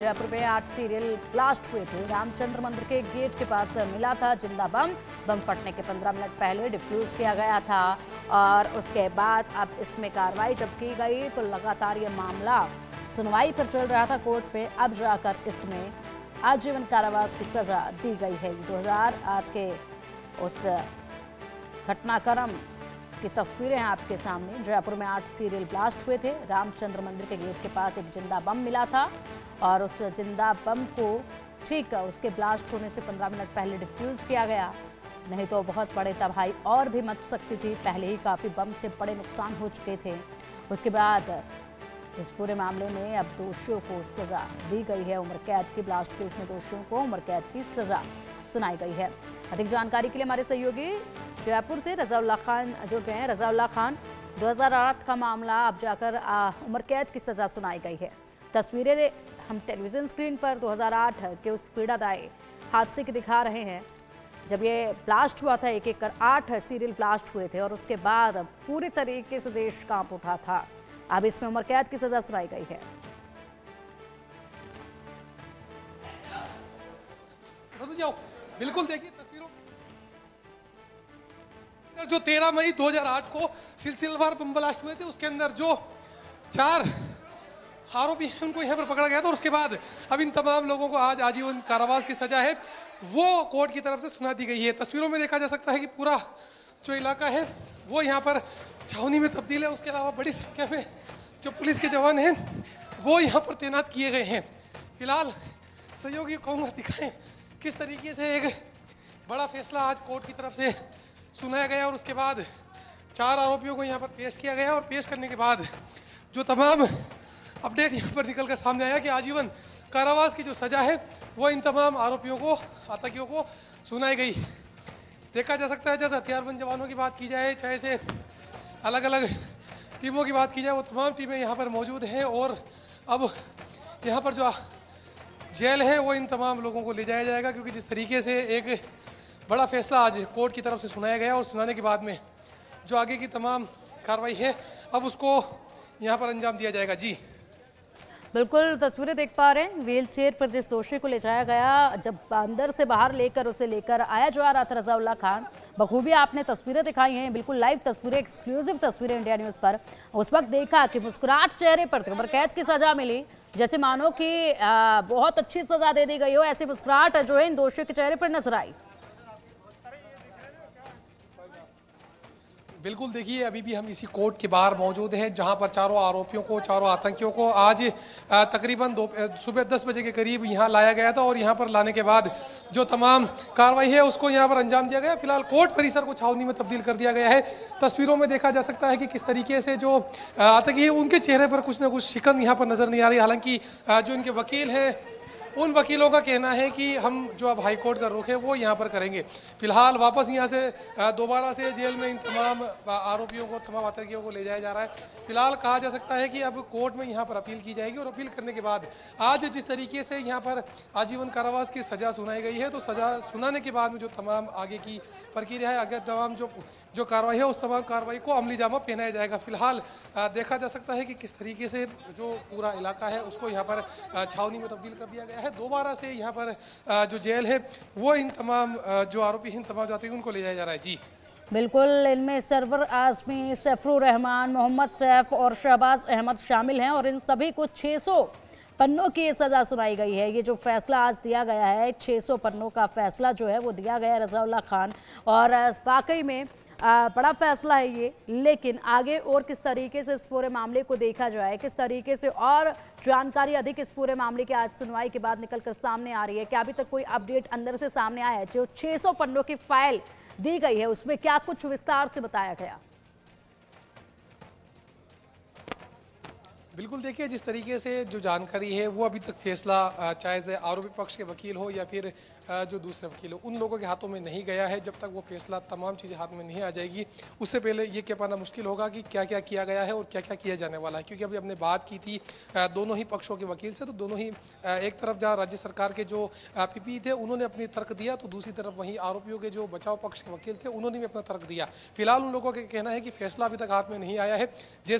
जयपुर में 8 serial blast हुए थे। रामचंद्र मंदिर के गेट के पास मिला था जिंदा बम। बम फटने के 15 मिनट पहले डिफ्यूज किया गया था और उसके बाद अब इसमें कार्रवाई जब की गई तो लगातार ये मामला सुनवाई पर चल रहा था कोर्ट में। अब जाकर इसमें आजीवन कारावास की सजा दी गई है। 2008 के उस घटनाक्रम की तस्वीरें हैं आपके सामने। जयपुर में 8 सीरियल ब्लास्ट हुए थे। रामचंद्र मंदिर के गेट के पास एक जिंदा बम मिला था और उस जिंदा बम को ठीक उसके ब्लास्ट होने से 15 मिनट पहले डिफ्यूज किया गया, नहीं तो बहुत बड़े तबाही और भी मच सकती थी। पहले ही काफ़ी बम से बड़े नुकसान हो चुके थे। उसके बाद इस पूरे मामले में अब दोषियों को सजा दी गई है। उम्र कैद की ब्लास्ट केस में दोषियों को उम्र कैद की सजा सुनाई गई है। अधिक जानकारी के लिए हमारे सहयोगी जयपुर से रजाउल्लाह खान जुड़ गए हैं। रजाउल्लाह खान, 2008 का मामला, अब जाकर उम्र कैद की सजा सुनाई गई है। तस्वीरें हम टेलीविजन स्क्रीन पर 2008 के उस पीड़ादायी हादसे की दिखा रहे हैं जब ये ब्लास्ट हुआ था। एक एक कर 8 सीरियल ब्लास्ट हुए थे और उसके बाद पूरी तरीके से देश कांप उठा था। अब इसमें उम्र कैद की सजा सुनाई गई है। बिल्कुल देखिए तस्वीरों जो 13 मई 2008 को सिलसिलेवार बम ब्लास्ट हुए थे, उसके अंदर जो 4 आरोपी हैं उनको यहाँ पर पकड़ा गया था और उसके बाद अब इन तमाम लोगों को आज आजीवन कारावास की सजा है वो कोर्ट की तरफ से सुना दी गई है। तस्वीरों में देखा जा सकता है कि पूरा जो इलाका है वो यहाँ पर छावनी में तब्दील है। उसके अलावा बड़ी संख्या में जो पुलिस के जवान हैं वो यहाँ पर तैनात किए गए हैं। फिलहाल सहयोगी कहूँगा दिखाएं किस तरीके से एक बड़ा फैसला आज कोर्ट की तरफ से सुनाया गया और उसके बाद 4 आरोपियों को यहाँ पर पेश किया गया और पेश करने के बाद जो तमाम अपडेट यहाँ पर निकलकर सामने आया कि आजीवन कारावास की जो सजा है वो इन तमाम आरोपियों को, आतंकियों को सुनाई गई। देखा जा सकता है जैसे हथियारबंद जवानों की बात की जाए, चाहे से अलग अलग टीमों की बात की जाए, वो तमाम टीमें यहाँ पर मौजूद हैं और अब यहाँ पर जो जेल है वो इन तमाम लोगों को ले जाया जाएगा, क्योंकि जिस तरीके से एक बड़ा फैसला आज कोर्ट की तरफ से सुनाया गया और सुनाने के बाद में जो आगे की तमाम कार्रवाई है अब उसको यहाँ पर अंजाम दिया जाएगा। जी बिल्कुल तस्वीरें देख पा रहे हैं। व्हील चेयर पर जिस दोषी को ले जाया गया, जब अंदर से बाहर लेकर उसे लेकर आया जा रहा था रजाउल्लाह खान, बखूबी आपने तस्वीरें दिखाई हैं, बिल्कुल लाइव तस्वीरें, एक्सक्लूसिव तस्वीरें इंडिया न्यूज़ पर। उस वक्त देखा कि मुस्कुराहट चेहरे पर थी। उम्र कैद की सजा मिली, जैसे मानो कि बहुत अच्छी सजा दे दी गई हो, ऐसी मुस्कुराहट जो है इन दोषियों के चेहरे पर नजर आई। बिल्कुल देखिए अभी भी हम इसी कोर्ट के बाहर मौजूद हैं जहां पर चारों आरोपियों को, चारों आतंकियों को आज तकरीबन सुबह 10 बजे के करीब यहां लाया गया था और यहां पर लाने के बाद जो तमाम कार्रवाई है उसको यहां पर अंजाम दिया गया। फिलहाल कोर्ट परिसर को छावनी में तब्दील कर दिया गया है। तस्वीरों में देखा जा सकता है कि किस तरीके से जो आतंकी है उनके चेहरे पर कुछ ना कुछ शिकन यहाँ पर नजर नहीं आ रही। हालांकि जो इनके वकील हैं उन वकीलों का कहना है कि हम जो अब हाईकोर्ट का रुख है वो यहाँ पर करेंगे। फिलहाल वापस यहाँ से दोबारा से जेल में इन तमाम आरोपियों को, तमाम आतंकियों को ले जाया जा रहा है। फिलहाल कहा जा सकता है कि अब कोर्ट में यहाँ पर अपील की जाएगी और अपील करने के बाद आज जिस तरीके से यहाँ पर आजीवन कारावास की सज़ा सुनाई गई है तो सज़ा सुनाने के बाद में जो तमाम आगे की प्रक्रिया है, आगे तमाम जो कार्रवाई है उस तमाम कार्रवाई को अमली जामा पहनाया जाएगा। फिलहाल देखा जा सकता है कि किस तरीके से जो पूरा इलाका है उसको यहाँ पर छावनी में तब्दील कर दिया गया है। दोबारा से यहाँ पर जो जेल है वो इन तमाम जो आरोपी हैं, इन तमाम जाते हैं उनको ले जाया जा रहा है। जी बिल्कुल, इनमें सरवर आजमी, सैफुर रहमान, मोहम्मद सैफ और शहबाज अहमद शामिल हैं और इन सभी को 600 पन्नों की सज़ा सुनाई गई है। ये जो फैसला आज दिया गया है, 600 पन्नों का फैसला जो है वो दिया गया है रजाउल्लाह खान, और वाकई में बड़ा फैसला है ये। लेकिन आगे और किस तरीके से इस पूरे मामले को देखा जाए, किस तरीके से और जानकारी अधिक इस पूरे मामले की आज सुनवाई के बाद निकल कर सामने आ रही है। क्या अभी तक कोई अपडेट अंदर से सामने आया है? जो 600 पन्नों की फाइल दी गई है उसमें क्या कुछ विस्तार से बताया गया? बिल्कुल देखिए जिस तरीके से जो जानकारी है वो अभी तक फैसला चाहे से आरोपी पक्ष के वकील हो या फिर जो दूसरे वकील हो उन लोगों के हाथों में नहीं गया है। जब तक वो फैसला तमाम चीज़ें हाथ में नहीं आ जाएगी उससे पहले ये कह पाना मुश्किल होगा कि क्या क्या किया गया है और क्या क्या किया जाने वाला है। क्योंकि अभी हमने बात की थी दोनों ही पक्षों के वकील से, तो दोनों ही एक तरफ जहाँ राज्य सरकार के जो पीपी थे उन्होंने अपनी तर्क दिया, तो दूसरी तरफ वहीं आरोपियों के जो बचाव पक्ष के वकील थे उन्होंने भी अपना तर्क दिया। फिलहाल उन लोगों का कहना है कि फैसला अभी तक हाथ में नहीं आया है। जैसे